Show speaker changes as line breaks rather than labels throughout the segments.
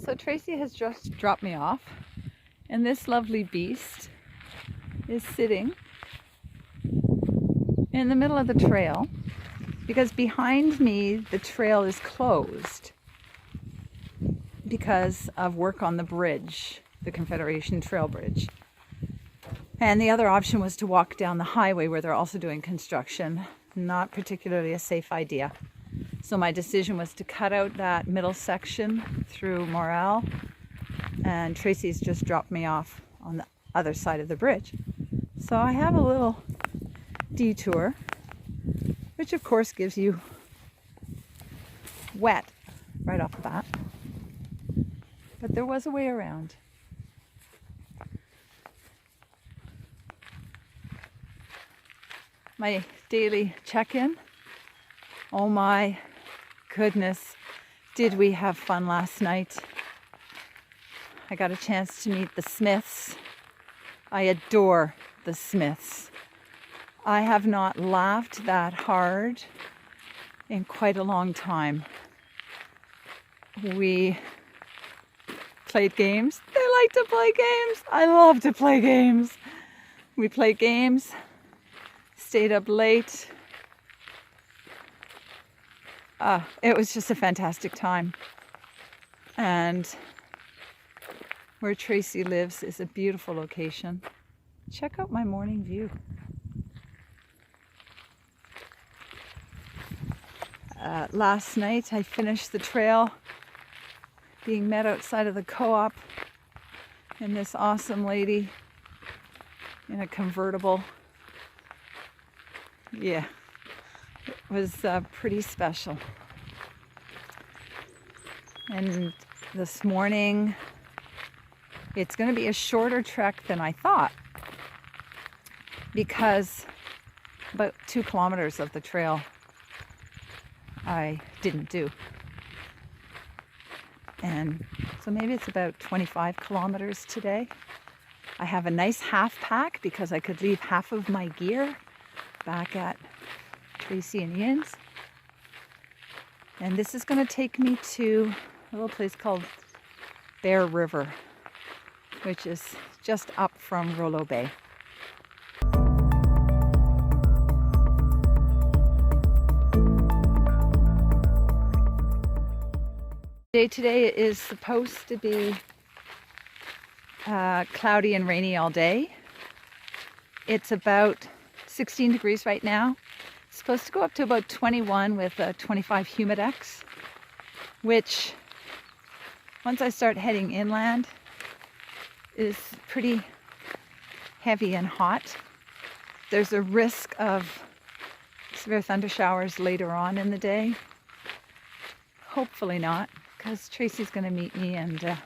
So Tracy has just dropped me off, and this lovely beast is sitting in the middle of the trail because behind me the trail is closed because of work on the bridge, the Confederation Trail Bridge. And the other option was to walk down the highway where they're also doing construction. Not particularly a safe idea. So my decision was to cut out that middle section through Morell, and Tracy's just dropped me off on the other side of the bridge. So I have a little detour, which of course gives you wet right off the bat. But there was a way around. My daily check-in. Oh my goodness, did we have fun last night. I got a chance to meet the Smiths. I adore the Smiths. I have not laughed that hard in quite a long time. We played games. They like to play games. I love to play games. We played games, stayed up late. It was just a fantastic time. And where Tracy lives is a beautiful location. Check out my morning view. Last night I finished the trail being met outside of the co-op and this awesome lady in a convertible. Yeah, it was pretty special. And this morning it's going to be a shorter trek than I thought, because about 2 kilometers of the trail I didn't do. And so maybe it's about 25 kilometers today. I have a nice half pack because I could leave half of my gear back at Tracy and Ian's. And this is going to take me to a little place called Bear River, which is just up from Rollo Bay. Day today is supposed to be cloudy and rainy all day. It's about 16 degrees right now. It's supposed to go up to about 21 with a 25 humidex, which once I start heading inland is pretty heavy and hot. There's a risk of severe thunder showers later on in the day. Hopefully not, because Tracy's going to meet me and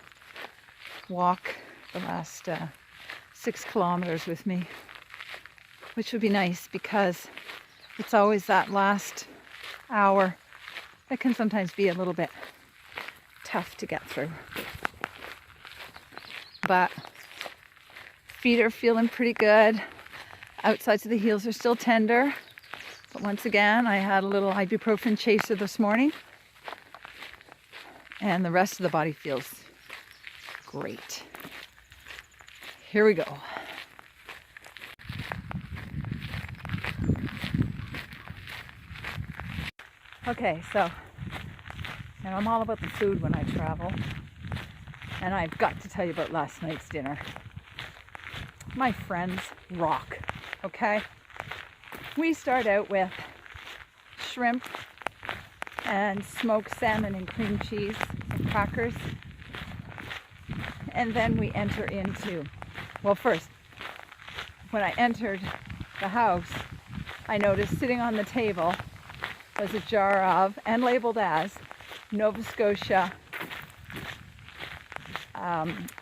walk the last 6 kilometers with me, which would be nice because it's always that last hour that can sometimes be a little bit tough to get through. But feet are feeling pretty good. Outsides of the heels are still tender. But once again, I had a little ibuprofen chaser this morning. And the rest of the body feels great. Here we go. Okay, so, and I'm all about the food when I travel. And I've got to tell you about last night's dinner. My friends rock, okay? We start out with shrimp and smoked salmon and cream cheese and crackers. And then we enter into, well, first, when I entered the house, I noticed sitting on the table was a jar of, and labeled as, Nova Scotia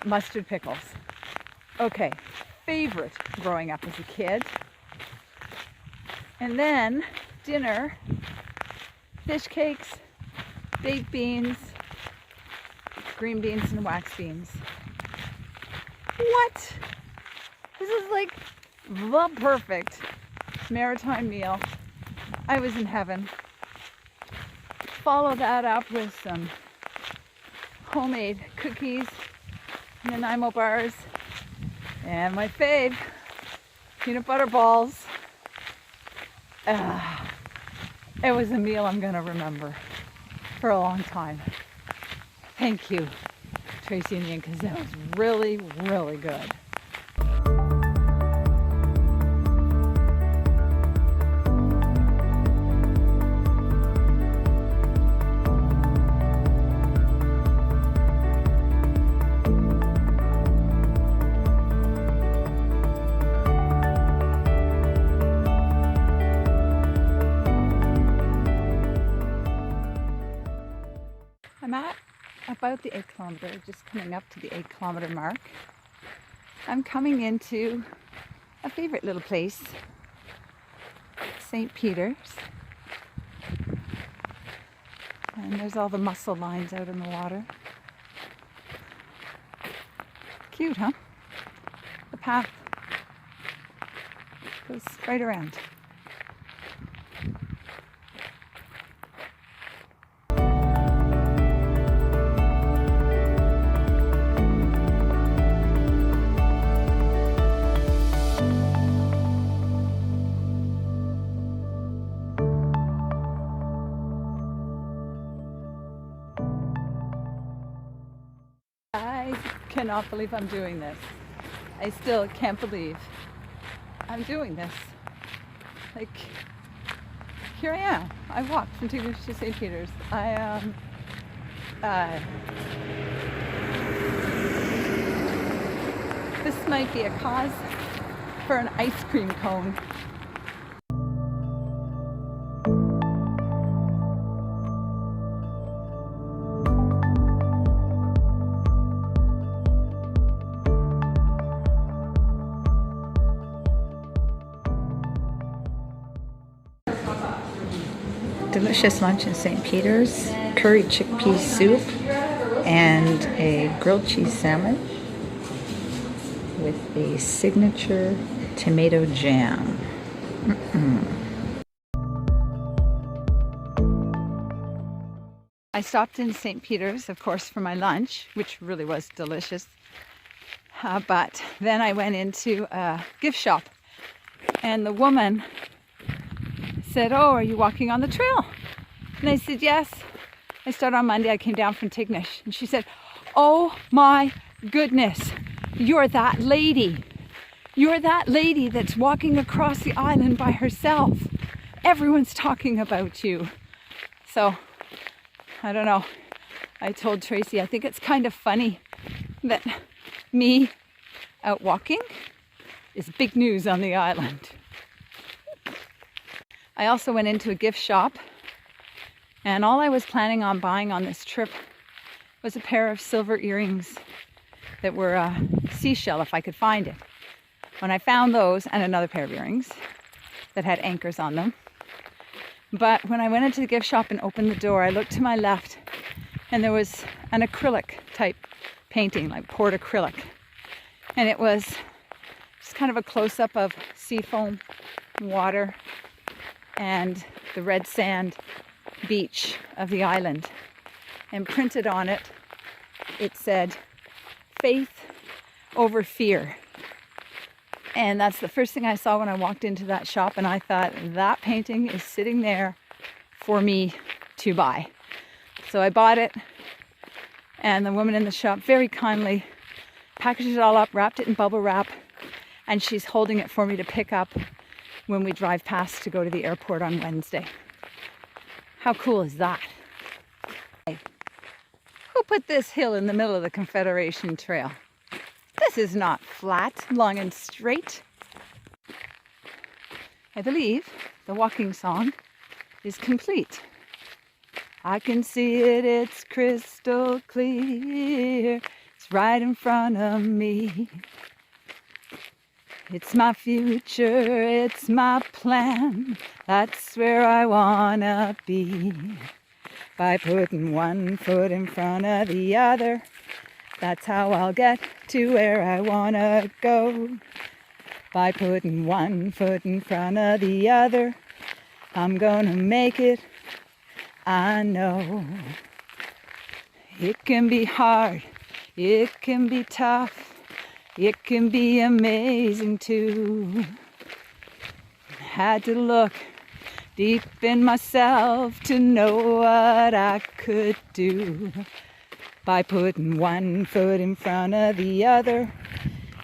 mustard pickles. Okay, favorite growing up as a kid. And then dinner, fish cakes, baked beans, green beans and wax beans. What? This is like the perfect maritime meal. I was in heaven. Follow that up with some homemade cookies, Nanaimo bars, and my fave, peanut butter balls. It was a meal I'm going to remember for a long time. Thank you, Tracy and Ian, because that was really, really good. I'm at about the 8 kilometer, just coming up to the 8 kilometer mark. I'm coming into a favorite little place, St. Peter's. And there's all the mussel lines out in the water. Cute, huh? The path goes right around. I cannot believe I'm doing this. I still can't believe I'm doing this. Like, here I am. I walked from Tignish to St. Peter's. This might be a cause for an ice cream cone. Delicious lunch in St. Peter's, curry chickpea soup and a grilled cheese sandwich with a signature tomato jam. I stopped in St. Peter's, of course, for my lunch, which really was delicious. But then I went into a gift shop and the woman said, "Oh, are you walking on the trail?" And I said, "Yes. I started on Monday. I came down from Tignish." And she said, "Oh my goodness, you're that lady. You're that lady that's walking across the island by herself. Everyone's talking about you." So, I don't know. I told Tracy, I think it's kind of funny that me out walking is big news on the island. I also went into a gift shop, and all I was planning on buying on this trip was a pair of silver earrings that were seashell, if I could find it. When I found those, and another pair of earrings that had anchors on them. But when I went into the gift shop and opened the door, I looked to my left, and there was an acrylic type painting, like poured acrylic. And it was just kind of a close-up of seafoam, water, and the red sand beach of the island. And printed on it, it said, "Faith over fear." And that's the first thing I saw when I walked into that shop, and I thought, that painting is sitting there for me to buy. So I bought it, and the woman in the shop very kindly packaged it all up, wrapped it in bubble wrap, and she's holding it for me to pick up when we drive past to go to the airport on Wednesday. How cool is that? Who put this hill in the middle of the Confederation Trail? This is not flat, long and straight. I believe the walking song is complete. I can see it, it's crystal clear. It's right in front of me. It's my future, it's my plan. That's where I wanna be. By putting one foot in front of the other, that's how I'll get to where I wanna go. By putting one foot in front of the other, I'm gonna make it, I know. It can be hard, it can be tough, it can be amazing too. Had to look deep in myself to know what I could do. By putting one foot in front of the other,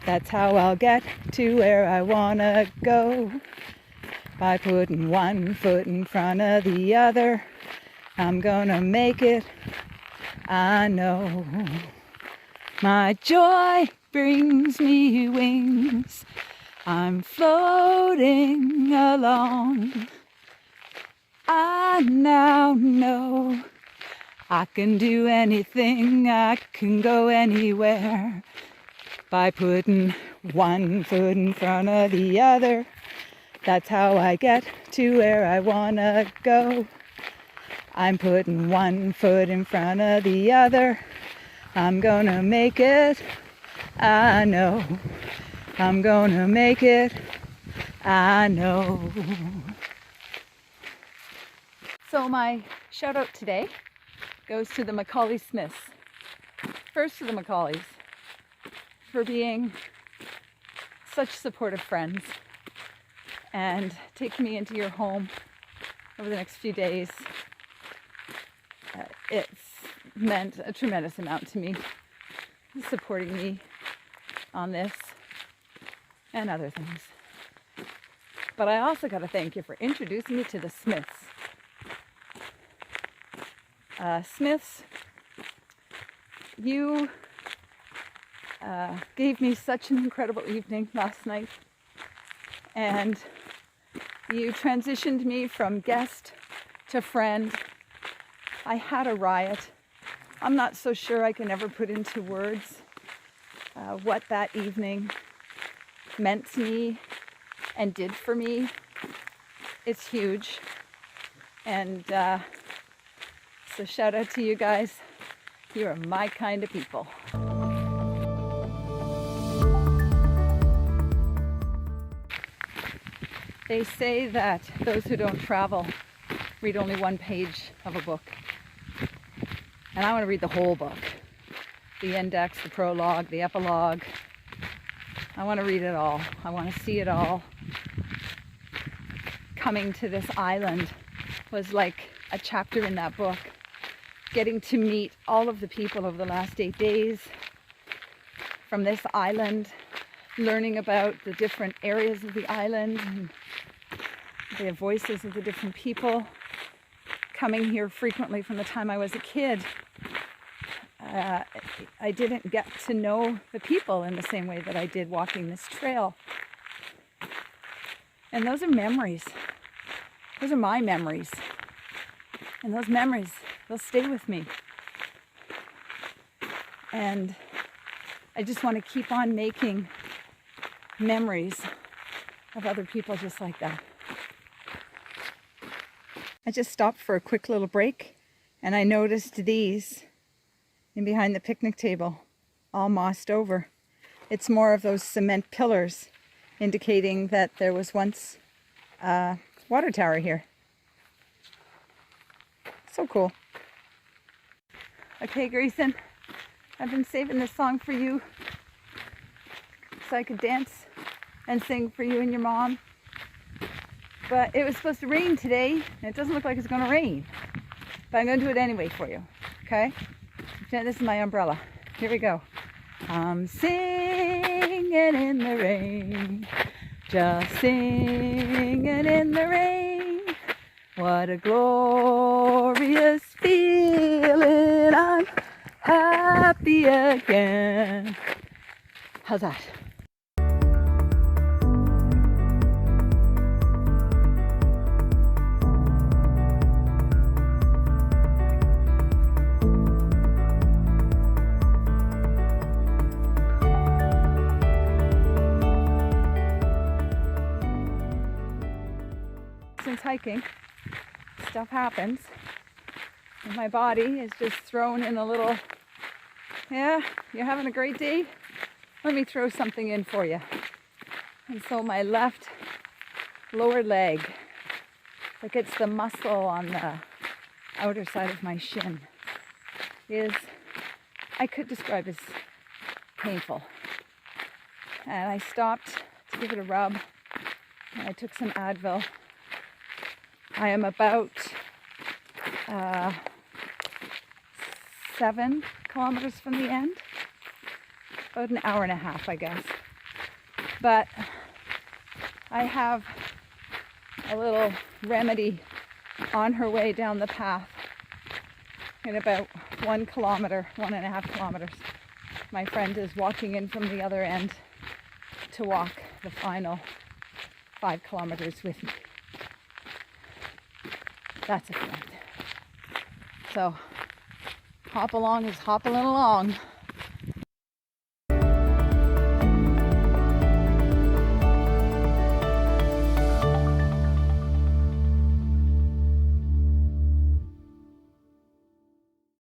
that's how I'll get to where I wanna go. By putting one foot in front of the other, I'm gonna make it, I know. My joy brings me wings, I'm floating along. I now know I can do anything, I can go anywhere. By putting one foot in front of the other, that's how I get to where I wanna go. I'm putting one foot in front of the other, I'm gonna make it, I know. I'm gonna make it, I know. So my shout out today goes to the Macaulay Smiths. First to the Macaulays for being such supportive friends and taking me into your home over the next few days. It's meant a tremendous amount to me, supporting me on this and other things. But I also got to thank you for introducing me to the Smiths. Smiths, you gave me such an incredible evening last night, and you transitioned me from guest to friend. I had a riot. I'm not so sure I can ever put into words what that evening meant to me and did for me. It's huge. And so shout out to you guys. You are my kind of people. They say that those who don't travel read only one page of a book. And I want to read the whole book. The index, the prologue, the epilogue. I want to read it all. I want to see it all. Coming to this island was like a chapter in that book. Getting to meet all of the people over the last 8 days from this island, learning about the different areas of the island and the voices of the different people. Coming here frequently from the time I was a kid, I didn't get to know the people in the same way that I did walking this trail. And those are memories. Those are my memories. And those memories, they'll stay with me. And I just want to keep on making memories of other people just like that. I just stopped for a quick little break, and I noticed these in behind the picnic table, all mossed over. It's more of those cement pillars indicating that there was once a water tower here. So cool. Okay, Grayson, I've been saving this song for you so I could dance and sing for you and your mom. But it was supposed to rain today, and it doesn't look like it's going to rain. But I'm going to do it anyway for you, okay? This is my umbrella. Here we go. I'm singing in the rain, just singing in the rain. What a glorious feeling, I'm happy again. How's that? Since hiking, stuff happens, and my body is just thrown in a little, yeah, you're having a great day? Let me throw something in for you. And so my left lower leg, like it's the muscle on the outer side of my shin, is I could describe as painful. And I stopped to give it a rub, and I took some Advil. I am about 7 kilometers from the end, about an hour and a half, I guess. But I have a little remedy on her way down the path in about 1 kilometer, 1.5 kilometers. My friend is walking in from the other end to walk the final 5 kilometers with me. That's a friend. So hop along is hopping along.